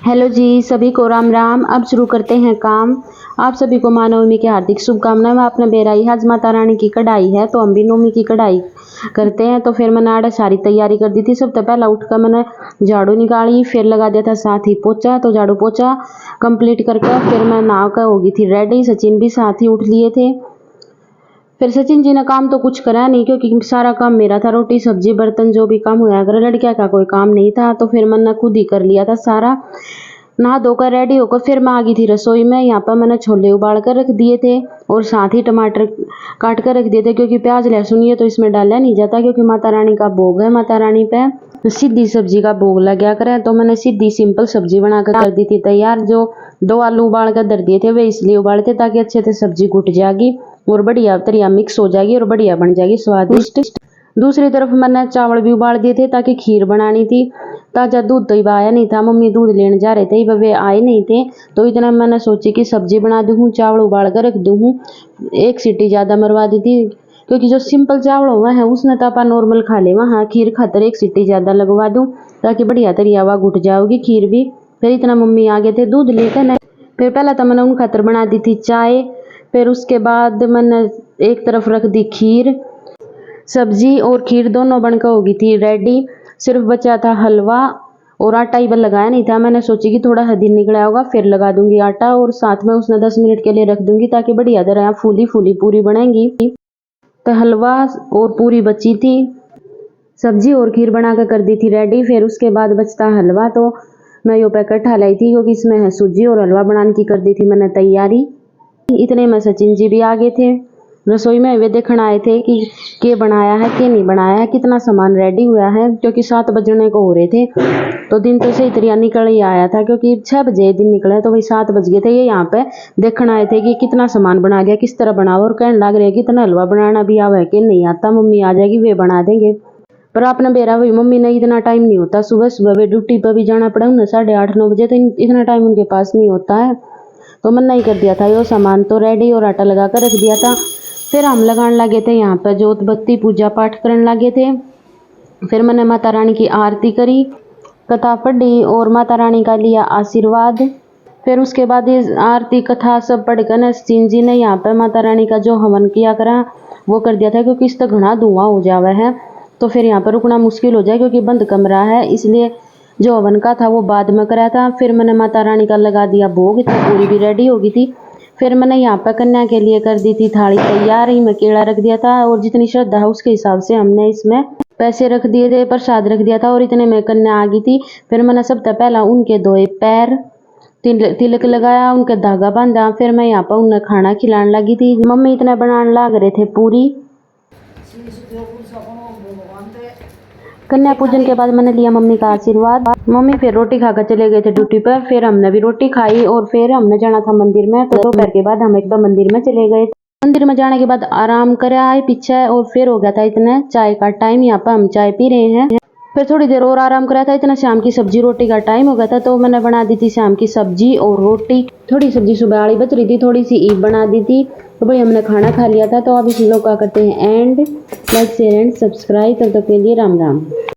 Hello जी, सभी को राम राम। अब शुरू करते हैं काम। आप सभी को माँ नवमी की हार्दिक शुभकामनाएं। मैं आपने बेराई आज माता रानी की कढ़ाई है तो हम भी नवमी की कढ़ाई करते हैं। तो फिर मैंने आड़ा सारी तैयारी कर दी थी। सबसे पहला उठकर मैंने झाड़ू निकाली, फिर लगा दिया था साथ ही पोछा। तो झाड़ू पोछा कंप्लीट करके फिर मैं नहा कर हो गई थी रेडी। सचिन भी साथ ही उठ लिए थे। फिर सचिन जी ने काम तो कुछ करा नहीं क्योंकि सारा काम मेरा था। रोटी सब्जी बर्तन जो भी काम हुआ अगर लड़कियां का कोई काम नहीं था तो फिर मैंने खुद ही कर लिया था सारा। नहा धोकर रेडी होकर फिर मैं आ गई थी रसोई में। यहाँ पर मैंने छोले उबाल कर रख दिए थे और साथ ही टमाटर काट कर रख दिए थे क्योंकि प्याज लहसुन ये तो इसमें डाला नहीं जाता क्योंकि माता रानी का भोग है। माता रानी पे सीधी सब्जी का भोग लग गया करे तो मैंने सीधी सिंपल सब्जी बनाकर कर दी थी तैयार। जो 2 आलू उबाल कर धर दिए थे वे इसलिए उबाले थे ताकि अच्छे से सब्जी घुट जाएगी और बढ़िया तरिया मिक्स हो जाएगी और बढ़िया बन जाएगी स्वादिष्ट। दूसरी तरफ मैंने चावल भी उबाल दिए थे ताकि खीर बनानी थी। ताजा दूध तो आया नहीं था, मम्मी दूध लेने जा रहे थे, वे आए नहीं थे तो इतना मैंने सोची कि सब्जी बना दूँ, चावल उबाल कर रख दूँ। एक सीटी ज़्यादा मरवा दी थी क्योंकि जो सिंपल चावल हुआ है उसने तो आप नॉर्मल खा ले। वहाँ खीर खातर एक सीटी ज़्यादा लगवा दूँ ताकि बढ़िया तरिया हुआ घुट जाओगी खीर भी। फिर इतना मम्मी आ गए थे दूध लेकर। फिर पहला तो मैंने उन खातर बना दी थी चाय। फिर उसके बाद मैंने एक तरफ रख दी खीर। सब्जी और खीर दोनों बनकर हो गई थी रेडी। सिर्फ बचा था हलवा और आटा ही लगाया नहीं था। मैंने सोची कि थोड़ा हदी निकला होगा फिर लगा दूंगी आटा और साथ में उसने 10 मिनट के लिए रख दूंगी ताकि बढ़िया तरह फूली फूली पूरी बनाएंगी। तो हलवा और पूरी बची थी। सब्जी और खीर बनाकर कर दी थी रेडी। फिर उसके बाद बचता हलवा तो मैं यो पैकेट लाई थी क्योंकि इसमें है सूजी और हलवा बनाने की कर दी थी मैंने तैयारी। इतने में सचिन जी भी आ गए थे रसोई में। वे देखने आए थे कि के बनाया है के नहीं बनाया है, कितना सामान रेडी हुआ है क्योंकि 7 बजने को हो रहे थे। तो दिन तो सही तरह निकल ही आया था क्योंकि 6 बजे दिन निकले तो वही 7 बज गए थे। ये यहाँ पे देखने आए थे कि कितना सामान बना गया, किस तरह बनाओ और कहने लग रहे कि इतना हलवा बनाना भी आवा है कि नहीं आता। मम्मी आ जाएगी वे बना देंगे। पर आपने बेरा हुई मम्मी ने इतना टाइम नहीं होता। सुबह सुबह वे ड्यूटी पर भी जाना पड़ा उन्हें 8:30-9 बजे तो इतना टाइम उनके पास नहीं होता है। तो मैंने नहीं कर दिया था यो सामान तो रेडी और आटा लगा कर रख दिया था। फिर हम लगाने लगे थे यहाँ पर जोत बत्ती पूजा पाठ करने लगे थे। फिर मैंने माता रानी की आरती करी, कथा पढ़ी और माता रानी का लिया आशीर्वाद। फिर उसके बाद इस आरती कथा सब पढ़कर न सिंह जी ने यहाँ पर माता रानी का जो हवन किया करा वो कर दिया था क्योंकि इस तक घना धुआं हो जावा है तो फिर यहाँ पर रुकना मुश्किल हो जाए क्योंकि बंद कमरा है, इसलिए जो हवन का था वो बाद में कराया था। फिर मैंने माता रानी का लगा दिया भोग। इतनी पूरी भी रेडी हो गई थी। फिर मैंने यहाँ पर कन्या के लिए कर दी थी थाली तैयार। ही में केला रख दिया था और जितनी श्रद्धा है उसके हिसाब से हमने इसमें पैसे रख दिए थे, प्रसाद रख दिया था और इतने में कन्या आ गई थी। फिर मैंने सबसे पहला उनके धोए पैर, तिलक लगाया, उनका धागा बांधा। फिर मैं यहाँ पर उन्हें खाना खिलाने लगी थी। मम्मी इतना बनाने लग रहे थे पूरी। कन्या पूजन के बाद मैंने लिया मम्मी का आशीर्वाद। मम्मी फिर रोटी खाकर चले गए थे ड्यूटी पर। फिर हमने भी रोटी खाई और फिर हमने जाना था मंदिर में। तो दोपहर के बाद हम एकदम मंदिर में चले गए। मंदिर में जाने के बाद आराम कर आए पीछे और फिर हो गया था इतने चाय का टाइम। यहाँ पर हम चाय पी रहे हैं। फिर थोड़ी देर और आराम कराया था। इतना शाम की सब्जी रोटी का टाइम हो गया था तो मैंने बना दी थी शाम की सब्जी और रोटी। थोड़ी सब्जी सुबह वाली बच रही थी, थोड़ी सी ईब बना दी थी तो भाई हमने खाना खा लिया था। तो अब इस लोग का करते हैं and. Like share and subscribe. तब तक के लिए राम राम।